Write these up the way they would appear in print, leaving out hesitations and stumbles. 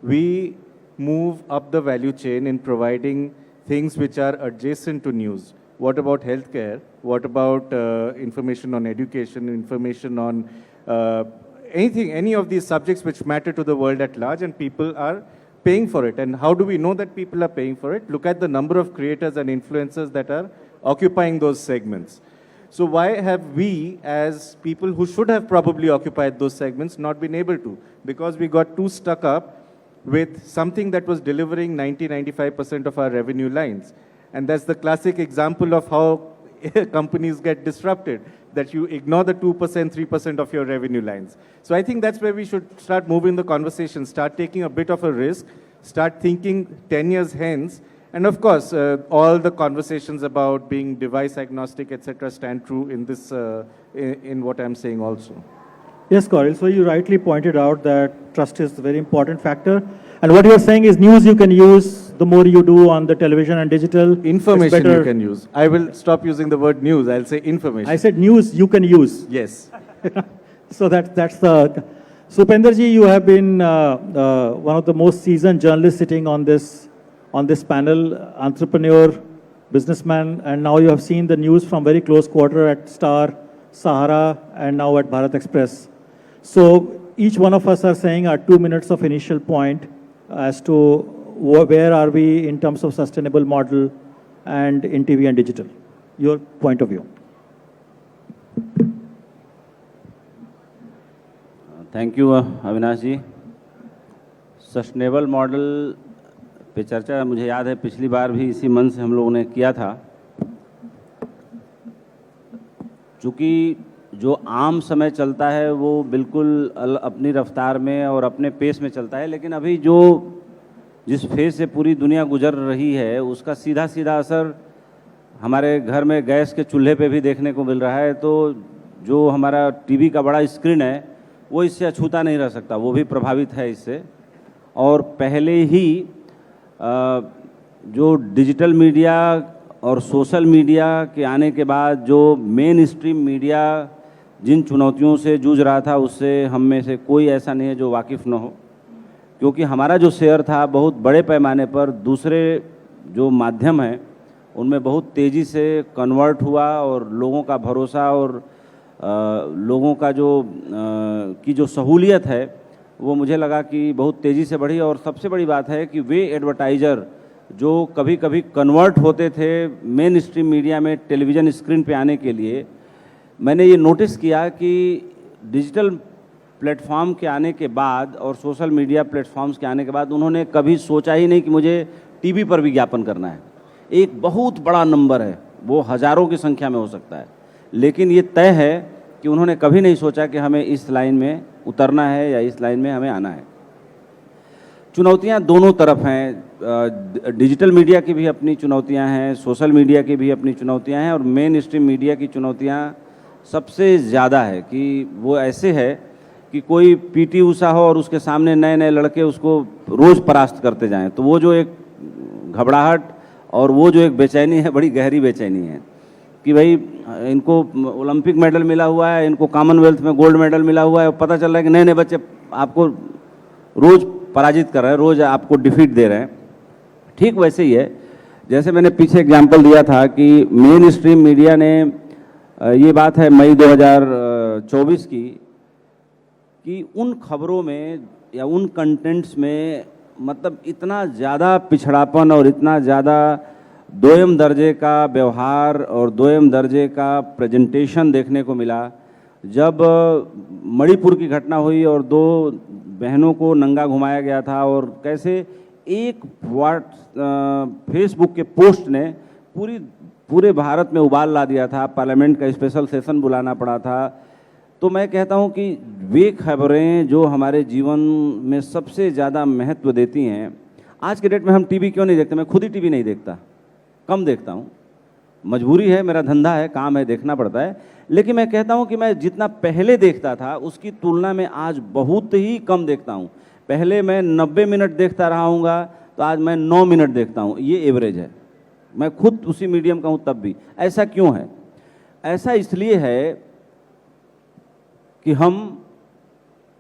we move up the value chain in providing things which are adjacent to news. What about healthcare? What about information on education, information on anything, any of these subjects which matter to the world at large, and people are paying for it? And how do we know that people are paying for it? Look at the number of creators and influencers that are occupying those segments. So why have we, as people who should have probably occupied those segments, not been able to? Because we got too stuck up with something that was delivering 90-95% of our revenue lines. And that's the classic example of how companies get disrupted, that you ignore the 2%, 3% of your revenue lines. So I think that's where we should start moving the conversation, start taking a bit of a risk, start thinking 10 years hence. And of course, all the conversations about being device agnostic, etc., stand true in this, in what I'm saying also. Yes, Coril. So you rightly pointed out that trust is a very important factor. And what you are saying is news you can use the more you do on the television and digital. Information you can use. I will stop using the word news. I'll say information. I said news you can use. Yes. So that's the... Supender ji, you have been one of the most seasoned journalists sitting on this panel, entrepreneur, businessman, and now you have seen the news from very close quarter at Star, Sahara, and now at Bharat Express. So each one of us are saying our 2 minutes of initial point as to where are we in terms of sustainable model and in TV and digital. Your point of view. Thank you, Avinash ji. Sustainable model पे चर्चा मुझे याद है पिछली बार भी इसी मंच से हम लोगों ने किया था. चूँकि जो आम समय चलता है वो बिल्कुल अपनी रफ्तार में और अपने पेस में चलता है, लेकिन अभी जो जिस फेज से पूरी दुनिया गुजर रही है उसका सीधा सीधा असर हमारे घर में गैस के चूल्हे पे भी देखने को मिल रहा है. तो जो हमारा टीवी का बड़ा स्क्रीन है वो इससे अछूता नहीं रह सकता, वो भी प्रभावित है इससे. और पहले ही जो डिजिटल मीडिया और सोशल मीडिया के आने के बाद जो मेन स्ट्रीम मीडिया जिन चुनौतियों से जूझ रहा था उससे हम में से कोई ऐसा नहीं है जो वाकिफ़ न हो, क्योंकि हमारा जो शेयर था बहुत बड़े पैमाने पर दूसरे जो माध्यम हैं उनमें बहुत तेज़ी से कन्वर्ट हुआ और लोगों का भरोसा और लोगों का जो सहूलियत है वो मुझे लगा कि बहुत तेज़ी से बढ़ी. और सबसे बड़ी बात है कि वे एडवर्टाइज़र जो कभी कभी कन्वर्ट होते थे मेन स्ट्रीम मीडिया में टेलीविज़न स्क्रीन पे आने के लिए, मैंने ये नोटिस किया कि डिजिटल प्लेटफॉर्म के आने के बाद और सोशल मीडिया प्लेटफॉर्म्स के आने के बाद उन्होंने कभी सोचा ही नहीं कि मुझे टीवी पर विज्ञापन करना है. एक बहुत बड़ा नंबर है, वो हज़ारों की संख्या में हो सकता है, लेकिन ये तय है कि उन्होंने कभी नहीं सोचा कि हमें इस लाइन में उतरना है या इस लाइन में हमें आना है. चुनौतियां दोनों तरफ हैं, डिजिटल मीडिया की भी अपनी चुनौतियां हैं, सोशल मीडिया की भी अपनी चुनौतियां हैं, और मेन स्ट्रीम मीडिया की चुनौतियां सबसे ज़्यादा है कि वो ऐसे है कि कोई पीटी ऊषा हो और उसके सामने नए नए लड़के उसको रोज़ परास्त करते जाएं, तो वो जो एक घबराहट और वो जो एक बेचैनी है, बड़ी गहरी बेचैनी है कि भाई इनको ओलंपिक मेडल मिला हुआ है, इनको कॉमनवेल्थ में गोल्ड मेडल मिला हुआ है, पता चल रहा है कि नए नए बच्चे आपको रोज़ पराजित कर रहे हैं, रोज़ आपको डिफीट दे रहे हैं. ठीक वैसे ही है जैसे मैंने पीछे एग्जाम्पल दिया था कि मेन स्ट्रीम मीडिया ने, ये बात है मई 2024 की, कि उन खबरों में या उन कंटेंट्स में मतलब इतना ज़्यादा पिछड़ापन और इतना ज़्यादा दोयम दर्जे का व्यवहार और दोयम दर्जे का प्रेजेंटेशन देखने को मिला. जब मणिपुर की घटना हुई और 2 बहनों को नंगा घुमाया गया था और कैसे एक फेसबुक के पोस्ट ने पूरे भारत में उबाल ला दिया था, पार्लियामेंट का स्पेशल सेशन बुलाना पड़ा था. तो मैं कहता हूं कि वे खबरें जो हमारे जीवन में सबसे ज़्यादा महत्व देती हैं, आज के डेट में हम टीवी क्यों नहीं देखते? मैं खुद ही टीवी नहीं देखता, कम देखता हूं, मजबूरी है, मेरा धंधा है, काम है, देखना पड़ता है. लेकिन मैं कहता हूं कि मैं जितना पहले देखता था उसकी तुलना में आज बहुत ही कम देखता हूं. पहले मैं 90 मिनट देखता रहा हूँगा, तो आज मैं 9 मिनट देखता हूं. ये एवरेज है. मैं खुद उसी मीडियम का हूं तब भी. ऐसा क्यों है? ऐसा इसलिए है कि हम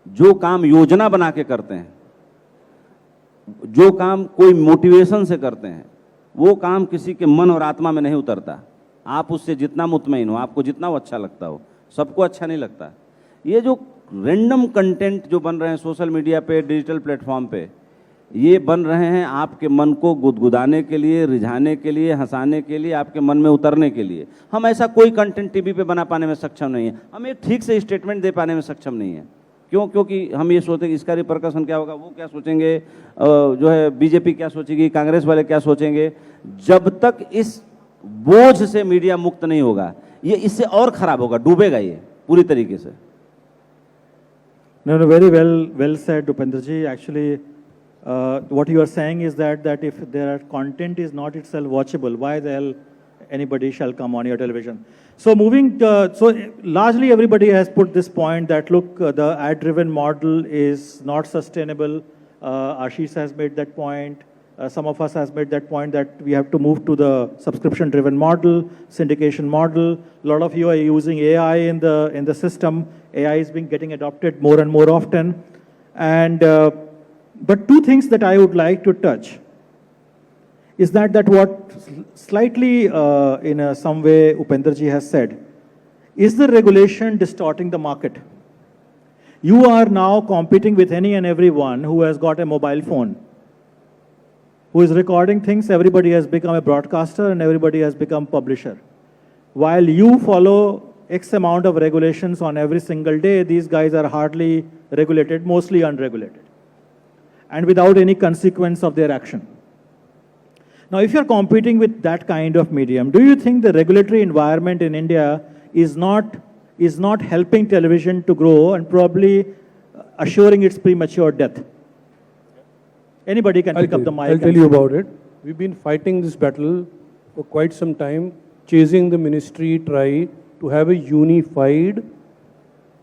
जो काम योजना बना के करते हैं, जो काम कोई मोटिवेशन से करते हैं वो काम किसी के मन और आत्मा में नहीं उतरता। आप उससे जितना मुतमईन हो, आपको जितना वो अच्छा लगता हो, सबको अच्छा नहीं लगता। ये जो रैंडम कंटेंट जो बन रहे हैं सोशल मीडिया पे, डिजिटल प्लेटफॉर्म पे, ये बन रहे हैं आपके मन को गुदगुदाने के लिए, रिझाने के लिए, हंसाने के लिए, आपके मन में उतरने के लिए। हम ऐसा कोई कंटेंट टीवी पे बना पाने में सक्षम नहीं है, हम एक ठीक से स्टेटमेंट दे पाने में सक्षम नहीं है। क्यों? क्योंकि हम ये सोचते हैं इसका रिपरकशन क्या होगा, वो क्या सोचेंगे, जो है बीजेपी क्या सोचेगी, कांग्रेस वाले क्या सोचेंगे। जब तक इस बोझ से मीडिया मुक्त नहीं होगा, ये इससे और खराब होगा, डूबेगा ये पूरी तरीके से। No, no, very well said, Upendra ji. Actually, what you are saying is that if their content is not itself watchable, why the hell anybody shall come on your television? So so largely everybody has put this point that look, the ad-driven model is not sustainable. Ashish has made that point. Some of us has made that point that we have to move to the subscription-driven model, syndication model. A lot of you are using AI in the system. AI is getting adopted more and more often. And but two things that I would like to touch is that what slightly in some way Upendra ji has said, is the regulation distorting the market? You are now competing with any and everyone who has got a mobile phone, who is recording things. Everybody has become a broadcaster and everybody has become publisher. While you follow X amount of regulations on every single day, these guys are hardly regulated, mostly unregulated, and without any consequence of their action. Now, if you're competing with that kind of medium, do you think the regulatory environment in India is not helping television to grow and probably assuring its premature death? Anybody can pick up the mic. I'll tell you about it. We've been fighting this battle for quite some time, chasing the ministry, try to have a unified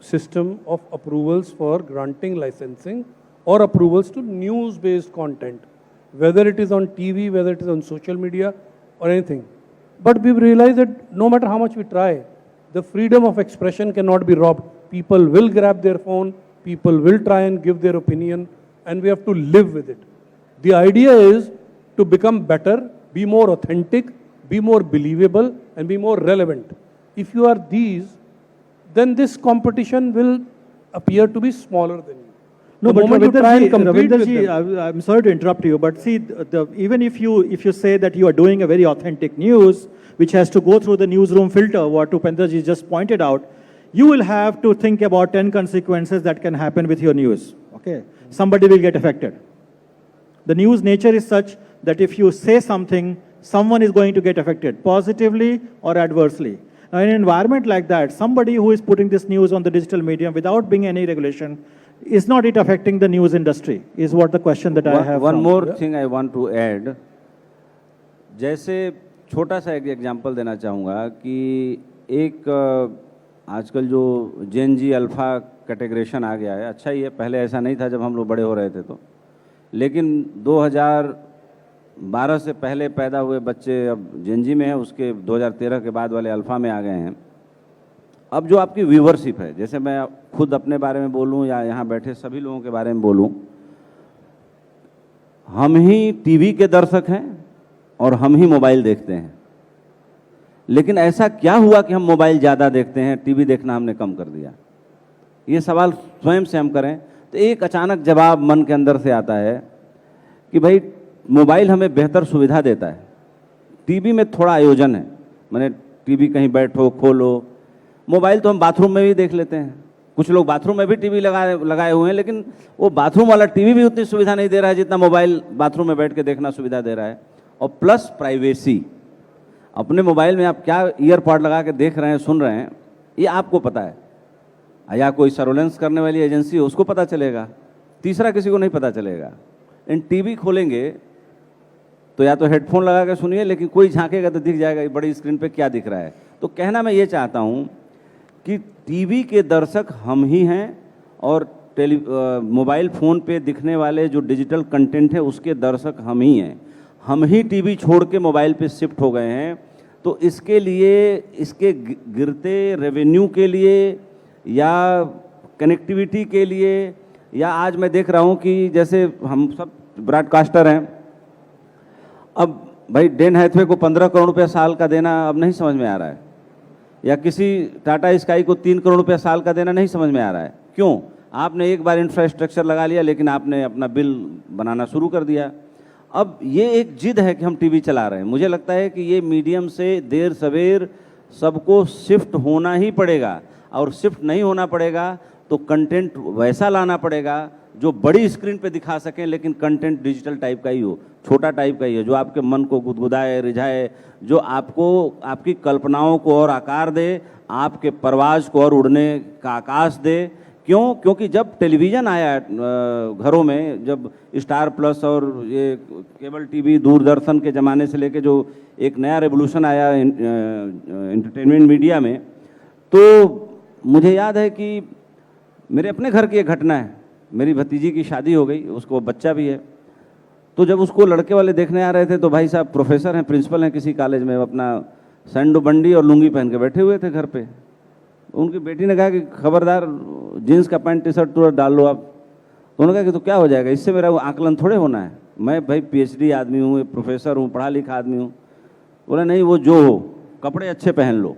system of approvals for granting licensing or approvals to news-based content, whether it is on TV, whether it is on social media or anything. But we've realized that no matter how much we try, the freedom of expression cannot be robbed. People will grab their phone, people will try and give their opinion, and we have to live with it. The idea is to become better, be more authentic, be more believable, and be more relevant. If you are these, then this competition will appear to be smaller than you. No, The but moment you try and compete with Ravinderji, them- I'm sorry to interrupt you, but see, even if you say that you are doing a very authentic news, which has to go through the newsroom filter, what Upendraji just pointed out, you will have to think about 10 consequences that can happen with your news. Okay, somebody will get affected. The news nature is such that if you say something, someone is going to get affected, positively or adversely. Now, in an environment like that, somebody who is putting this news on the digital medium without being any regulation, is not it affecting the news industry? Is what the question that I have. One more thing I want to add. जैसे छोटा सा एक example देना चाहूँगा कि एक आजकल जो जेन जी अल्फ़ा कैटेगरेशन आ गया है, अच्छा ही है, पहले ऐसा नहीं था जब हम लोग बड़े हो रहे थे तो, लेकिन 2012 से पहले पैदा हुए बच्चे अब जेन जी में हैं, उसके 2013 के बाद वाले अल्फ़ा में आ गए हैं। अब जो आपकी व्यूवरशिप है, जैसे मैं खुद अपने बारे में बोलूं या यहाँ बैठे सभी लोगों के बारे में बोलूं, हम ही टीवी के दर्शक हैं और हम ही मोबाइल देखते हैं। लेकिन ऐसा क्या हुआ कि हम मोबाइल ज़्यादा देखते हैं, टीवी देखना हमने कम कर दिया? ये सवाल स्वयं से हम करें तो एक अचानक जवाब मन के अंदर से आता है कि भाई मोबाइल हमें बेहतर सुविधा देता है, टीवी में थोड़ा आयोजन है, मैंने टीवी कहीं बैठो खोलो, मोबाइल तो हम बाथरूम में भी देख लेते हैं, कुछ लोग बाथरूम में भी टीवी लगाए हुए हैं, लेकिन वो बाथरूम वाला टीवी भी उतनी सुविधा नहीं दे रहा है जितना मोबाइल बाथरूम में बैठ के देखना सुविधा दे रहा है। और प्लस प्राइवेसी, अपने मोबाइल में आप क्या ईयरपॉड लगा के देख रहे हैं, सुन रहे हैं, ये आपको पता है, या कोई सर्वेलेंस करने वाली एजेंसी है उसको पता चलेगा, तीसरा किसी को नहीं पता चलेगा। इन टीवी खोलेंगे तो या तो हेडफोन लगा के सुनिए, लेकिन कोई झांकेगा तो दिख जाएगा बड़ी स्क्रीन पे क्या दिख रहा है। तो कहना मैं ये चाहता हूँ कि टीवी के दर्शक हम ही हैं और मोबाइल फ़ोन पे दिखने वाले जो डिजिटल कंटेंट है उसके दर्शक हम ही हैं। हम ही टीवी छोड़ के मोबाइल पे शिफ्ट हो गए हैं। तो इसके लिए, इसके गिरते रेवेन्यू के लिए या कनेक्टिविटी के लिए, या आज मैं देख रहा हूँ कि जैसे हम सब ब्रॉडकास्टर हैं। अब भाई डेन हैथवे को 15 करोड़ रुपया साल का देना अब नहीं समझ में आ रहा है, या किसी टाटा स्काई को 3 करोड़ रुपया साल का देना नहीं समझ में आ रहा है। क्यों? आपने एक बार इंफ्रास्ट्रक्चर लगा लिया, लेकिन आपने अपना बिल बनाना शुरू कर दिया। अब ये एक जिद है कि हम टीवी चला रहे हैं। मुझे लगता है कि ये मीडियम से देर सवेर सबको शिफ्ट होना ही पड़ेगा, और शिफ्ट नहीं होना पड़ेगा तो कंटेंट वैसा लाना पड़ेगा जो बड़ी स्क्रीन पे दिखा सकें, लेकिन कंटेंट डिजिटल टाइप का ही हो, छोटा टाइप का ही हो, जो आपके मन को गुदगुदाए, रिझाए, जो आपको आपकी कल्पनाओं को और आकार दे, आपके परवाज को और उड़ने का आकाश दे। क्यों? क्योंकि जब टेलीविज़न आया घरों में, जब स्टार प्लस और ये केबल टीवी दूरदर्शन के ज़माने से लेके जो एक नया रेवोल्यूशन आया एंटरटेनमेंट मीडिया में, तो मुझे याद है कि मेरे अपने घर की एक घटना है। मेरी भतीजी की शादी हो गई, उसको बच्चा भी है। तो जब उसको लड़के वाले देखने आ रहे थे, तो भाई साहब प्रोफेसर हैं, प्रिंसिपल हैं किसी कॉलेज में, अपना सैंडो बंडी और लुंगी पहन के बैठे हुए थे घर पे। उनकी बेटी ने कहा कि खबरदार जीन्स का पैंट टी शर्ट तो डाल लो आप। तो उन्होंने कहा कि तो क्या हो जाएगा, इससे मेरा आकलन थोड़े होना है, मैं भाई PhD आदमी हूँ, प्रोफेसर हूँ, पढ़ा लिखा आदमी हूँ। बोला नहीं, वो जो हो, कपड़े अच्छे पहन लो।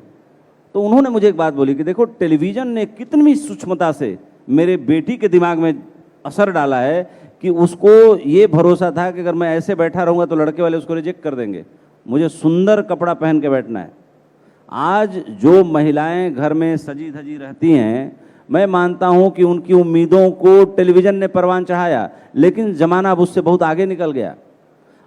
तो उन्होंने मुझे एक बात बोली कि देखो टेलीविज़न ने कितनी सूक्ष्मता से मेरे बेटी के दिमाग में असर डाला है कि उसको ये भरोसा था कि अगर मैं ऐसे बैठा रहूँगा तो लड़के वाले उसको रिजेक्ट कर देंगे, मुझे सुंदर कपड़ा पहन के बैठना है। आज जो महिलाएं घर में सजी धजी रहती हैं, मैं मानता हूं कि उनकी उम्मीदों को टेलीविज़न ने परवान चढ़ाया, लेकिन ज़माना अब उससे बहुत आगे निकल गया।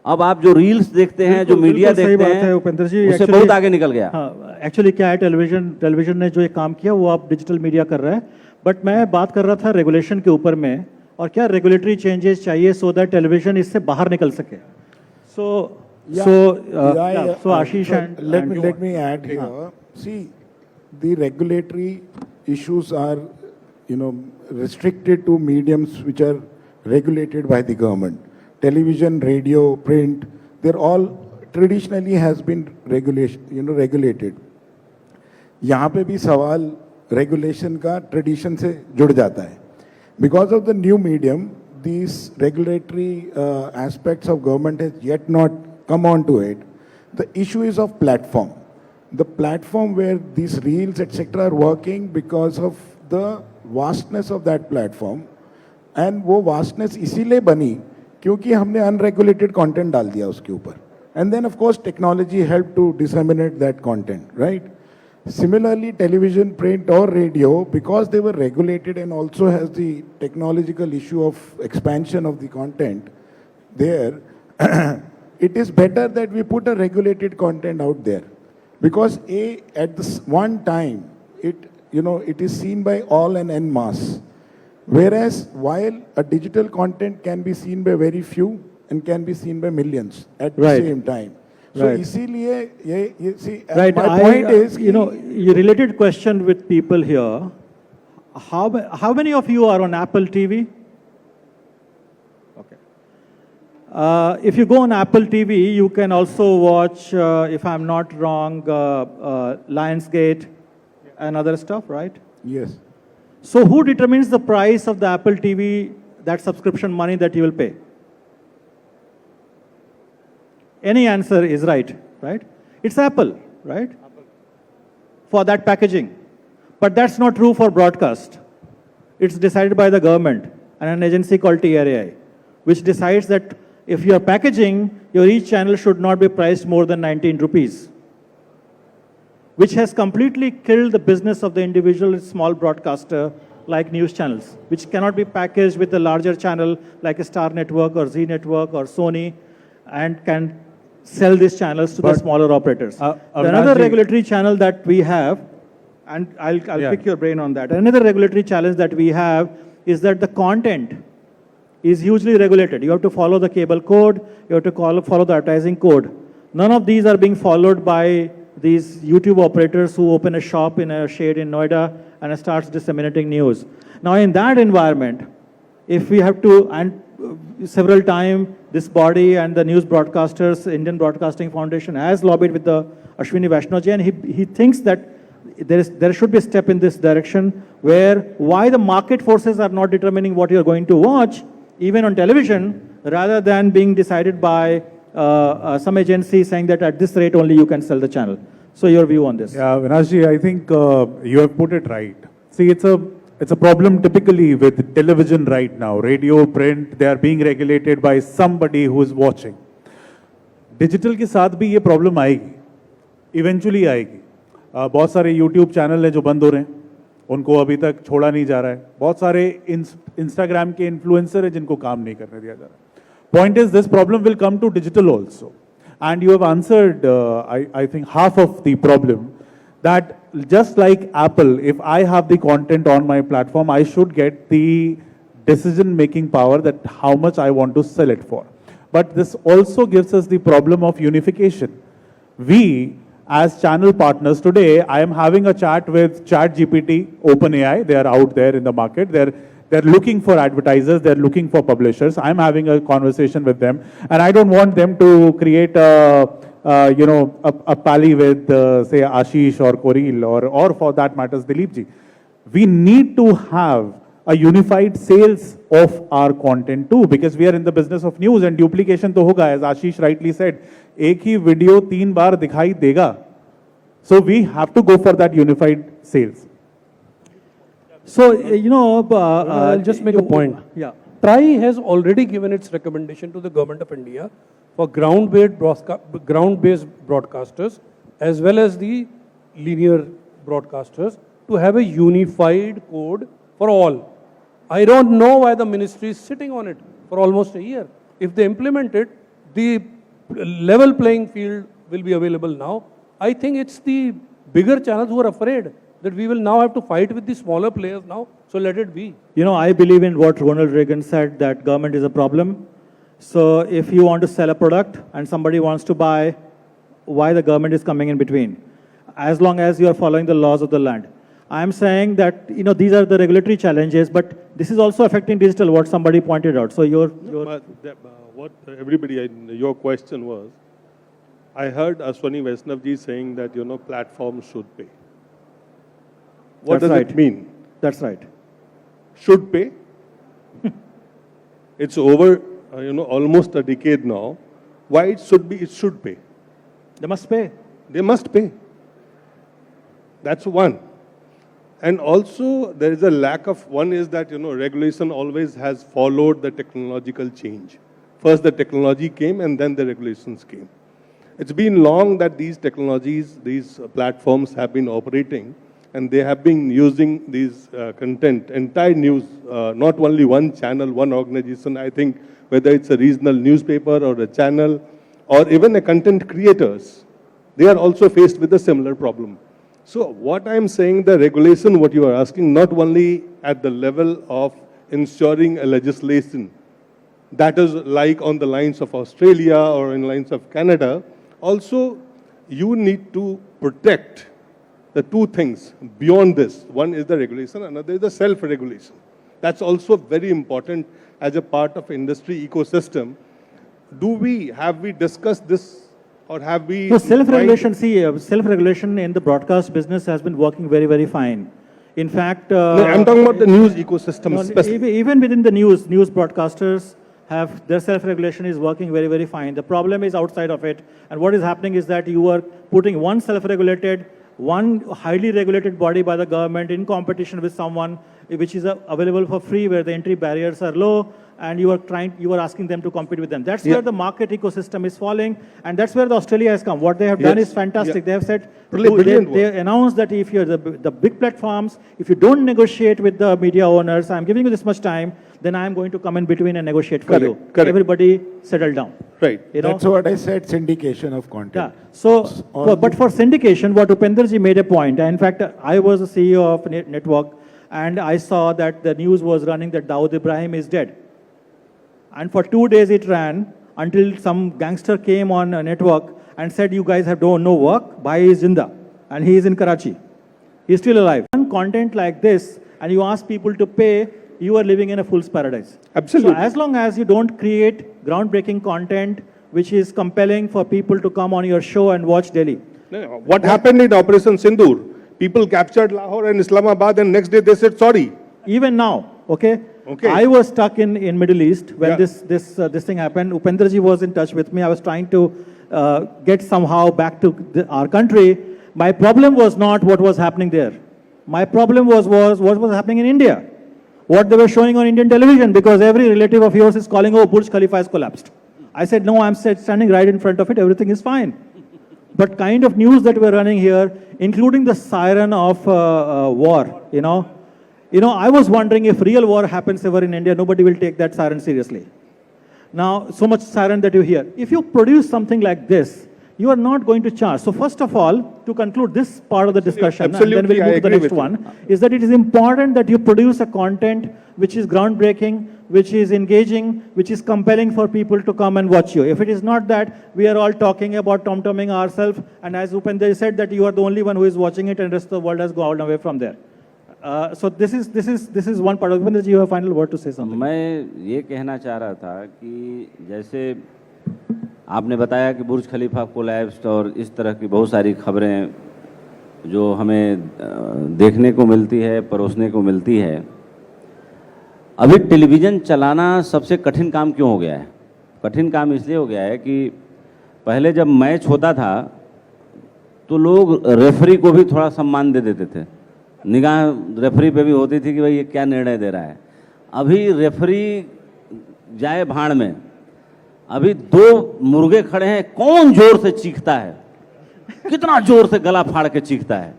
अब आप जो रील्स देखते हैं, जो मीडिया देखते हैं, उपेंद्र जी, उससे बहुत आगे निकल गया। हाँ, एक्चुअली क्या है, टेलीविजन ने जो एक काम किया वो आप डिजिटल मीडिया कर रहा है। बट मैं बात कर रहा था रेगुलेशन के ऊपर में, और क्या रेगुलेटरी चेंजेस चाहिए सो दैट टेलीविजन इससे बाहर निकल सके। सो Ashish let me add here. See, the regulatory issues are, restricted to mediums which are regulated by the government. Television, radio, print, they're all traditionally has been regulated. यहाँ पे भी सवाल regulation का tradition से जुड़ जाता है. Because of the new medium, these regulatory aspects of government has yet not come on to it. The issue is of platform. The platform where these reels, etc. are working because of the vastness of that platform. And वो vastness इसीलिए बनी क्योंकि हमने unregulated content डाल दिया उसके ऊपर. And then of course technology helped to disseminate that content, right? Similarly, television, print or radio, because they were regulated and also has the technological issue of expansion of the content there, it is better that we put a regulated content out there. Because at this one time, it is seen by all and en masse. Whereas while a digital content can be seen by very few and can be seen by millions at the same time. So इसीलिए see, my point is you related question with people here. How many of you are on Apple TV? Okay. If you go on Apple TV, you can also watch, if I'm not wrong, Lionsgate and other stuff, right? Yes. So who determines the price of the Apple TV, that subscription money that you will pay? Any answer is right? It's Apple, right? For that packaging. But that's not true for broadcast. It's decided by the government and an agency called TRAI, which decides that if you are packaging, your each channel should not be priced more than 19 rupees, which has completely killed the business of the individual small broadcaster like news channels, which cannot be packaged with a larger channel like a Star Network or Z Network or Sony, and can sell these channels to the smaller operators. Another regulatory channel that we have, and I'll pick your brain on that. Another regulatory challenge that we have is that the content is hugely regulated. You have to follow the cable code, you have to follow the advertising code. None of these are being followed by these YouTube operators who open a shop in a shade in Noida and starts disseminating news. Now in that environment, if we have to, and several times this body and the news broadcasters, Indian Broadcasting Foundation has lobbied with the Ashwini Vaishnaji, and he thinks that there should be a step in this direction where why the market forces are not determining what you're going to watch, even on television, rather than being decided by some agency saying that at this rate only you can sell the channel. So your view on this? Yeah, Vinashji, I think you have put it right. See, it's a problem typically with television right now. Radio, print, they are being regulated by somebody who is watching. Digital के साथ भी ये problem आएगी, eventually आएगी. बहुत सारे YouTube channel हैं जो बंद हो रहे हैं, उनको अभी तक छोड़ा नहीं जा रहा है. बहुत सारे Instagram के influencer हैं जिनको काम नहीं करने दिया जा रहा है. Point is, this problem will come to digital also. And you have answered, I think, half of the problem. That just like Apple, if I have the content on my platform, I should get the decision-making power that how much I want to sell it for. But this also gives us the problem of unification. We, as channel partners today, I am having a chat with ChatGPT, OpenAI. They are out there in the market. They're looking for advertisers. They're looking for publishers. I'm having a conversation with them, and I don't want them to create a pally with, say, Ashish or Koril or for that matters, Dilip ji. We need to have a unified sales of our content too, because we are in the business of news, and duplication to hoga, as Ashish rightly said. Ek hi video 3 baar dikhai dega. So we have to go for that unified sales. So, I'll just make a point. Yeah. TRAI has already given its recommendation to the Government of India for ground-based broadcasters as well as the linear broadcasters to have a unified code for all. I don't know why the ministry is sitting on it for almost a year. If they implement it, the level playing field will be available now. I think it's the bigger channels who are afraid that we will now have to fight with the smaller players now, so let it be. I believe in what Ronald Reagan said, that government is a problem. So if you want to sell a product and somebody wants to buy, why the government is coming in between? As long as you are following the laws of the land. I'm saying that, these are the regulatory challenges, but this is also affecting digital, what somebody pointed out. So what everybody, your question was, I heard Ashwani Vaishnavji saying that, platforms should pay. What does it mean? That's right. Should pay? It's over, almost a decade now. Why it should be? It should pay. They must pay. They must pay. That's one. And also, there is a lack of, one is that, regulation always has followed the technological change. First the technology came and then the regulations came. It's been long that these technologies, these platforms have been operating, and they have been using these content, entire news, not only one channel, one organization. I think whether it's a regional newspaper or a channel, or even a content creators, they are also faced with a similar problem. So what I'm saying, the regulation, what you are asking, not only at the level of ensuring a legislation that is like on the lines of Australia or in lines of Canada, also you need to protect the two things beyond this. One is the regulation, another is the self-regulation. That's also very important as a part of industry ecosystem. Have we discussed this, or have we... No, self-regulation, self-regulation in the broadcast business has been working very, very fine. In fact... no, I'm talking about the news ecosystem specifically. Even within the news broadcasters have, their self-regulation is working very, very fine. The problem is outside of it. And what is happening is that you are putting one self-regulated, one highly regulated body by the government in competition with someone which is available for free, where the entry barriers are low, and you are asking them to compete with them. That's where the market ecosystem is falling, and that's where the Australia has come. What they have done is fantastic. They have said, they announced that if you're the big platforms, if you don't negotiate with the media owners, I'm giving you this much time, then I'm going to come in between and negotiate for you. Correct. Everybody settle down. Right. That's what I said, syndication of content. Yeah. So, but for syndication, what Upendraji made a point, and in fact, I was a CEO of a network, and I saw that the news was running that Dawood Ibrahim is dead. And for 2 days it ran until some gangster came on a network and said, you guys have no work, Bhai is Zinda. And he is in Karachi. He's still alive. One content like this, and you ask people to pay, you are living in a fool's paradise. Absolutely. So as long as you don't create groundbreaking content which is compelling for people to come on your show and watch daily. No. What happened in Operation Sindoor? People captured Lahore and Islamabad, and next day they said sorry. Even now, okay? Okay. I was stuck in Middle East when Yeah. this thing happened. Upendraji was in touch with me. I was trying to get somehow back to our country. My problem was not what was happening there. My problem was what was happening in India. What they were showing on Indian television, because every relative of yours is calling, oh, Burj Khalifa has collapsed. I said, no, I'm standing right in front of it. Everything is fine. But kind of news that we're running here, including the siren of war, you know, I was wondering if real war happens ever in India, nobody will take that siren seriously. Now, so much siren that you hear. If you produce something like this, you are not going to charge. So first of all, to conclude this part of the discussion, and then Absolutely, we'll I move to the agree next with you. one, is that it is important that you produce a content which is groundbreaking, which is engaging, which is compelling for people to come and watch you. If it is not that, we are all talking about tom-tomming ourselves, and as Upendra said, that you are the only one who is watching it, and the rest of the world has gone away from there. So this is one part of Upendra ji, you have a final word to say something. मैं ये कहना चाह रहा था कि जैसे आपने बताया कि बुर्ज खलीफा कोलैप्स्ड और इस तरह की बहुत सारी खबरें जो हमें देखने को मिलती है, परोसने को मिलती है। अभी टेलीविज़न चलाना सबसे कठिन काम क्यों हो गया है? कठिन काम इसलिए हो गया है कि पहले जब मैच होता था तो लोग रेफरी को भी थोड़ा सम्मान दे देते थे, निगाह रेफरी पे भी होती थी कि भाई ये क्या निर्णय दे रहा है। अभी रेफरी जाए भाड़ में, अभी दो मुर्गे खड़े हैं, कौन जोर से चीखता है, कितना जोर से गला फाड़ के चीखता है।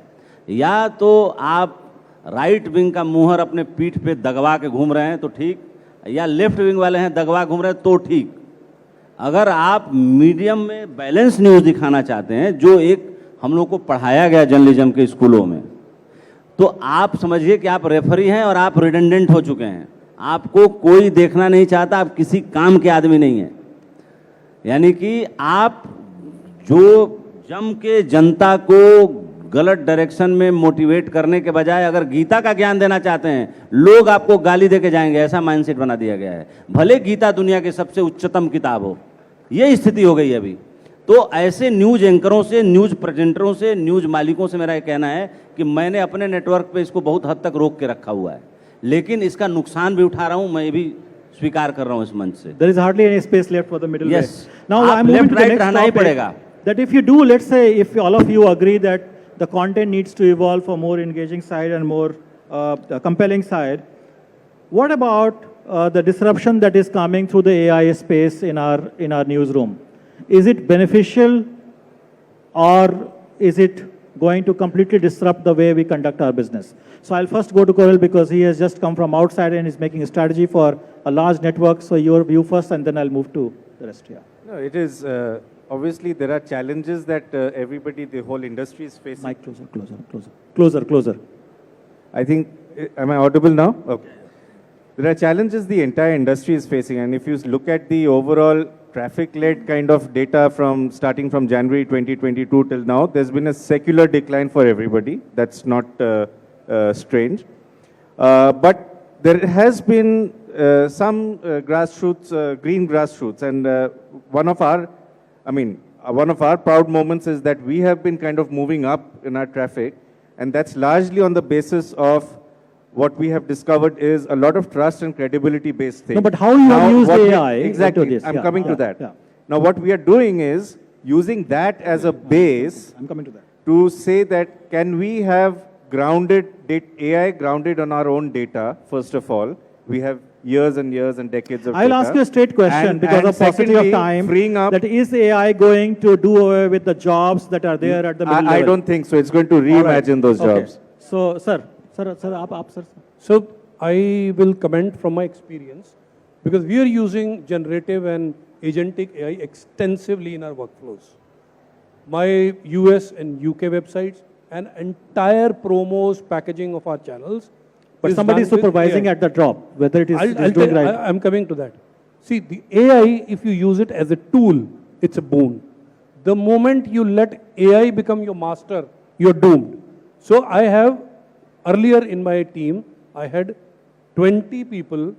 या तो आप राइट विंग का मुहर अपने पीठ पे दगवा के घूम रहे हैं तो ठीक, या लेफ्ट विंग वाले हैं दगवा घूम रहे हैं तो ठीक। अगर आप मीडियम में बैलेंस न्यूज़ दिखाना चाहते हैं, जो एक हम लोग को पढ़ाया गया जर्नलिज्म के स्कूलों में, तो आप समझिए कि आप रेफरी हैं और आप रिडंडेंट हो चुके हैं। आपको कोई देखना नहीं चाहता, आप किसी काम के आदमी नहीं हैं। यानी कि आप जो जम के जनता को गलत डायरेक्शन में मोटिवेट करने के बजाय अगर गीता का ज्ञान देना चाहते हैं, लोग आपको गाली दे के जाएंगे, ऐसा माइंडसेट बना दिया गया है। भले गीता दुनिया की सबसे उच्चतम किताब हो, ये स्थिति हो गई है अभी। तो ऐसे न्यूज़ एंकरों से, न्यूज़ प्रेजेंटरों से, न्यूज़ मालिकों से मेरा ये कहना है कि मैंने अपने नेटवर्क पे इसको बहुत हद तक रोक के रखा हुआ है, लेकिन इसका नुकसान भी उठा रहा हूँ, मैं भी स्वीकार कर रहा हूँ इस मंच से। There is hardly any space left for the middle way. Yes. Now आप I'm moving left to the right next रहना ही topic. पड़ेगा। That if you do, let's say, if all of you agree that the content needs to evolve for more engaging side and more compelling side, what about the disruption that is coming through the AI space in our newsroom? Is it beneficial, or is it going to completely disrupt the way we conduct our business? So I'll first go to Koral because he has just come from outside and is making a strategy for a large network. So your view first, and then I'll move to the rest here. No, it is obviously there are challenges that everybody, the whole industry is facing. Mic closer. I think, am I audible now? Okay. There are challenges the entire industry is facing, and if you look at the overall traffic-led kind of data from starting from January 2022 till now, there's been a secular decline for everybody. That's not strange. But there has been some grassroots, green grassroots, and one of our proud moments is that we have been kind of moving up in our traffic, and that's largely on the basis of what we have discovered is a lot of trust and credibility based thing. No, but how you have used AI exactly, into this? I'm Yeah, coming to yeah, that. yeah. Now what we are doing is using that as a base I'm coming to that. to say that can we have AI grounded on our own data, first of all. We have years and years and decades of I'll data. ask you a straight question And- because and of paucity of secondly, time. freeing up, That is AI going to do away with the jobs that are there at the middle I level? don't think so. It's going to All right. reimagine those Okay. jobs. So, sir, aap, sir. So I will comment from my experience, because we are using generative and agentic AI extensively in our workflows. My US and UK websites and entire promos, packaging of our channels. But is somebody is done with supervising AI. at the job, whether it is I'll doing right. I'm coming to that. See, the AI, if you use it as a tool, it's a boon. The moment you let AI become your master, you're doomed. So I have, earlier in my team, I had 20 people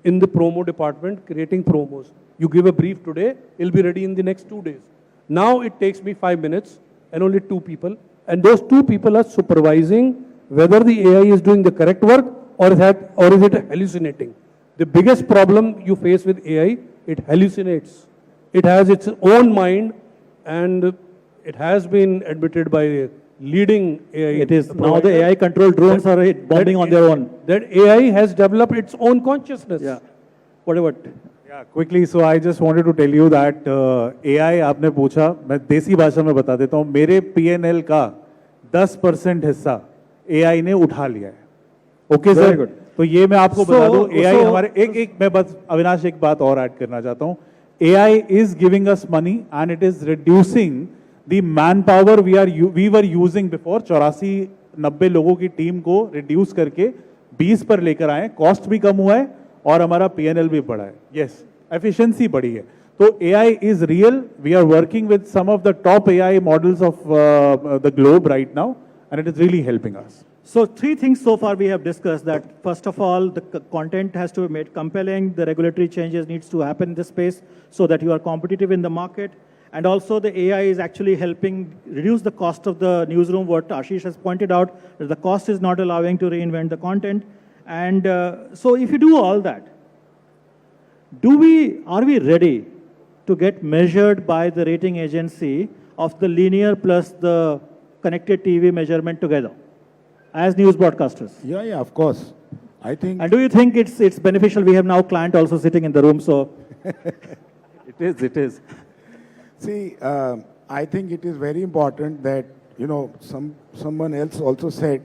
in the promo department creating promos. You give a brief today, it'll be ready in the next 2 days. Now it takes me 5 minutes and only 2 people. And those 2 people are supervising whether the AI is doing the correct work or is it hallucinating? The biggest problem you face with AI, it hallucinates. It has its own mind, and it has been admitted by leading AI. It is now the provider AI controlled drones are bombing on their own. that AI has developed its own consciousness. Yeah. Whatever. Yeah, quickly, so I just wanted to tell you that AI आपने पूछा, मैं देसी भाषा में बता देता हूँ, मेरे PNL का 10% हिस्सा AI ने उठा लिया है. Okay Very sir, good. तो ये मैं आपको बता दूं, AI so- हमारे एक मैं बस अविनाश एक बात और ऐड करना चाहता हूँ. AI is giving us money and it is reducing the manpower we were using before. 84-90 लोगों की टीम को रिड्यूस करके 20 पर लेकर आए, कॉस्ट भी कम हुआ है और हमारा PNL भी बढ़ा है. यस, एफिशिएंसी बढ़ी है. तो AI is real. We are working with some of the top AI models of the globe right now, and it is really helping us. So three things so far we have discussed, that first of all, the content has to be made compelling, the regulatory changes needs to happen in this space so that you are competitive in the market. And also the AI is actually helping reduce the cost of the newsroom, what Ashish has pointed out, that the cost is not allowing to reinvent the content. And so if you do all that, are we ready to get measured by the rating agency of the linear plus the connected TV measurement together as news broadcasters? Yeah, of course. I think And do you think it's beneficial? We have now client also sitting in the room, so It is. See, I think it is very important that, you know, someone else also said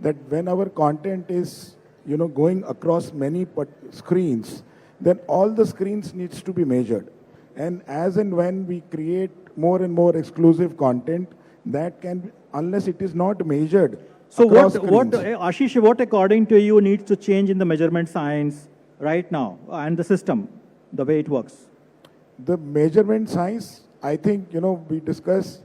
that when our content is, you know, going across many screens, then all the screens needs to be measured. And as and when we create more and more exclusive content, that can, unless it is not measured So across what, screens. Ashish, what according to you needs to change in the measurement science right now and the system, the way it works? The measurement science, I think, you know, we discussed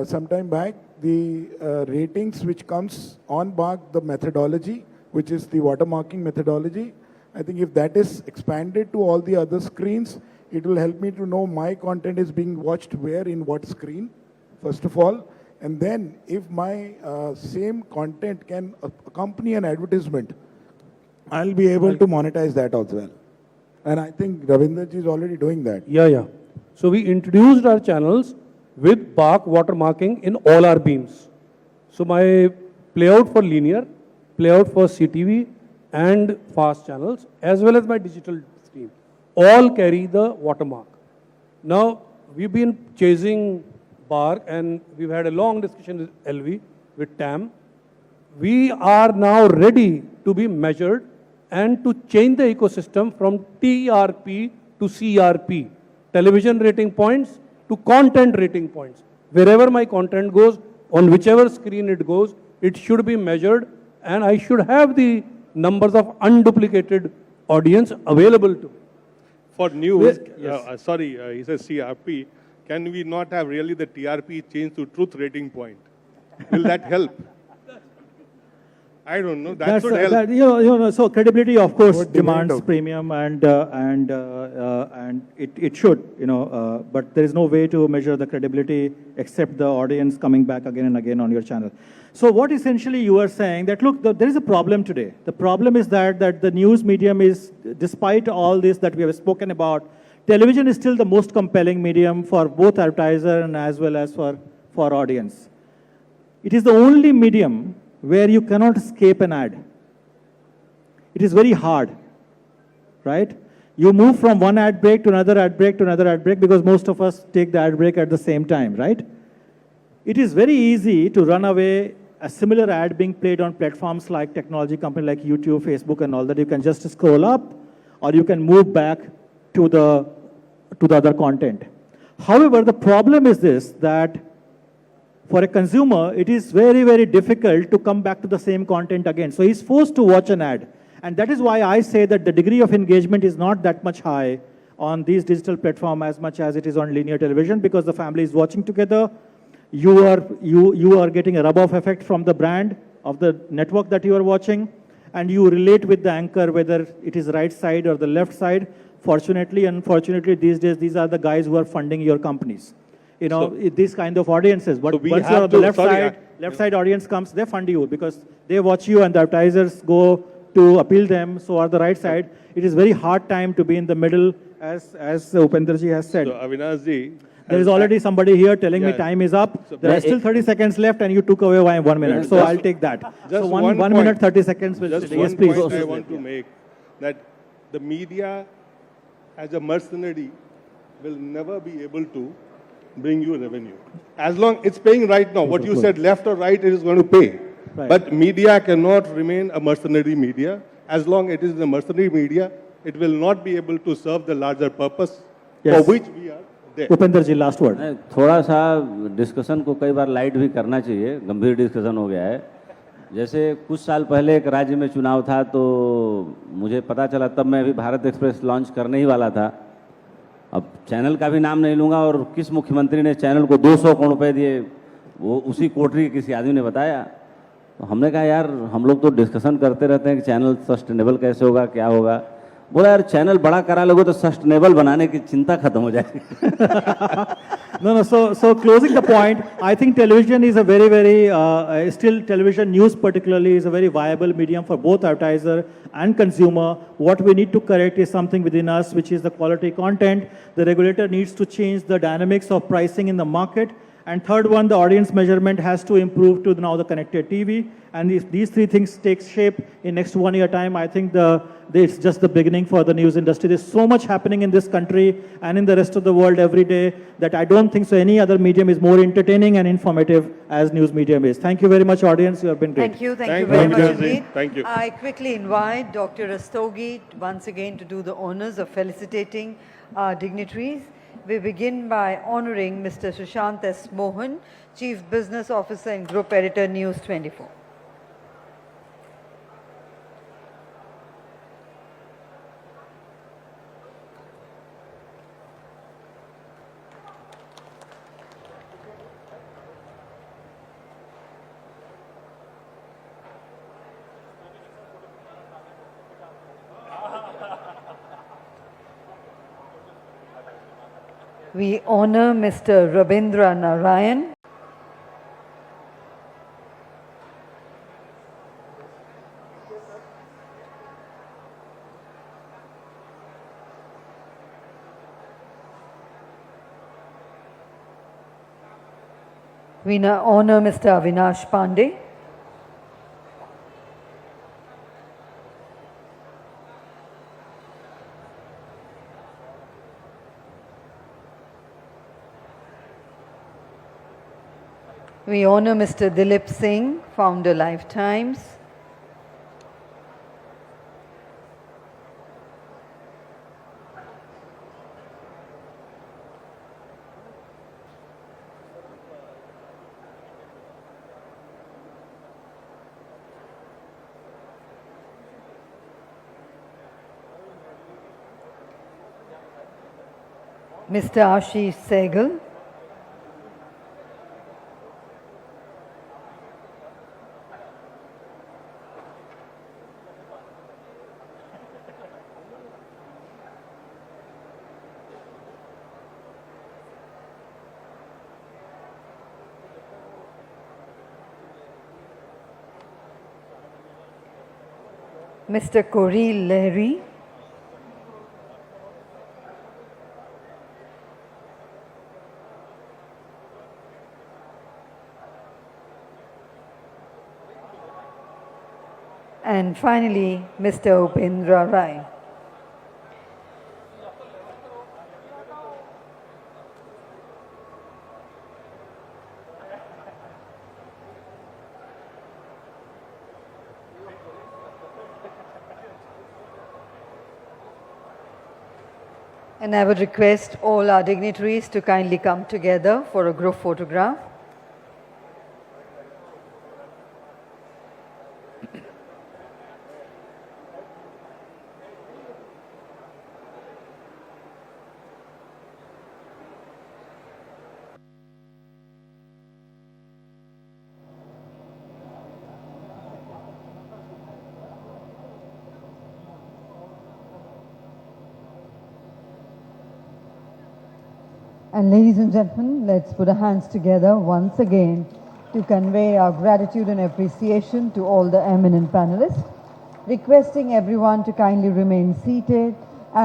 some time back, the ratings which comes on back the methodology, which is the watermarking methodology. I think if that is expanded to all the other screens, it will help me to know my content is being watched where in what screen, first of all. And then if my same content can accompany an advertisement, I'll be able to monetize that as well. And I think Ravinderji is already doing that. Yeah. So we introduced our channels with bark watermarking in all our beams. So my playout for linear, playout for CTV and fast channels, as well as my digital stream, all carry the watermark. Now, we've been chasing bark and we've had a long discussion with LV, with TAM. We are now ready to be measured and to change the ecosystem from TRP to CRP, television rating points to content rating points. Wherever my content goes, on whichever screen it goes, it should be measured, and I should have the numbers of unduplicated audience available to me. For news, Yes. he says CRP. Can we not have really the TRP changed to truth rating point? Will that help? I don't know. That should help. So credibility, of course, What demand demands of- premium, and it should, but there is no way to measure the credibility except the audience coming back again and again on your channel. So what essentially you are saying that, look, there is a problem today. The problem is that the news medium is, despite all this that we have spoken about, television is still the most compelling medium for both advertiser and as well as for audience. It is the only medium where you cannot escape an ad. It is very hard, right? You move from one ad break to another ad break to another ad break because most of us take the ad break at the same time, right? It is very easy to run away a similar ad being played on platforms like technology company like YouTube, Facebook and all that. You can just scroll up or you can move back to the other content. However, the problem is this, that for a consumer, it is very, very difficult to come back to the same content again. So he's forced to watch an ad. And that is why I say that the degree of engagement is not that much high on these digital platforms as much as it is on linear television, because the family is watching together. You are getting a rub-off effect from the brand of the network that you are watching, and you relate with the anchor, whether it is right side or the left side. Fortunately, unfortunately, these days, these are the guys who are funding your companies. These kind of audiences. But we once have you're on the to- left sorry, side audience comes, they fund you because they watch you and the advertisers go to appeal them. So on the right side, it is very hard time to be in the middle, as Upendraji has said. So Avinash ji, There is already somebody here telling me Yeah. time is up. So- There are still 30 seconds left, and you took away 1 minute. So Just- I'll take that. just So one one point. minute 30 seconds. just Yes, one please. point I want to make, that the media as a mercenary will never be able to bring you revenue. As long it's paying right now, what you said, left or right, it is going to pay. Right. But media cannot remain a mercenary media. As long it is a mercenary media, it will not be able to serve the larger purpose Yes. for which we are there. Upendraji, last word. नहीं, थोड़ा सा discussion को कई बार light भी करना चाहिए, गंभीर discussion हो गया है। जैसे कुछ साल पहले एक राज्य में चुनाव था, तो मुझे पता चला, तब मैं अभी भारत एक्सप्रेस लॉन्च करने ही वाला था। अब चैनल का भी नाम नहीं लूँगा, और किस मुख्यमंत्री ने चैनल को 200 करोड़ रुपए दिए, वो उसी कोटरी के किसी आदमी ने बताया। तो हमने कहा यार, हम लोग तो डिस्कशन करते रहते हैं कि चैनल सस्टेनेबल कैसे होगा, क्या होगा। बोला यार, चैनल बड़ा करा लोगे तो सस्टेनेबल बनाने की चिंता खत्म हो जाएगी। No. So closing the point, I think television is a very, still television news particularly is a very viable medium for both advertiser and consumer. What we need to correct is something within us, which is the quality content. The regulator needs to change the dynamics of pricing in the market. And third one, the audience measurement has to improve to now the connected TV. And if these three things take shape in next 1 year time, I think it's just the beginning for the news industry. There's so much happening in this country and in the rest of the world every day that I don't think so any other medium is more entertaining and informative as news medium is. Thank you very much, audience. You have been great. Thank you Thank very you, much Avinash ji. indeed. Thank you. I quickly invite Dr. Rastogi once again to do the honors of felicitating our dignitaries. We begin by honoring Mr. Sushant S. Mohan, Chief Business Officer and Group Editor, News 24. We honor Mr. Rabindra Narayan. We now honor Mr. Avinash Pandey. We honor Mr. Dilip Singh, founder Lifetimes. Mr. Ashish Sehgal. Mr. Corey Lahiri. And finally, Mr. Upendra Rai. And I would request all our dignitaries to kindly come together for a group photograph. And ladies and gentlemen, let's put our hands together once again to convey our gratitude and appreciation to all the eminent panelists. requesting everyone to kindly remain seated.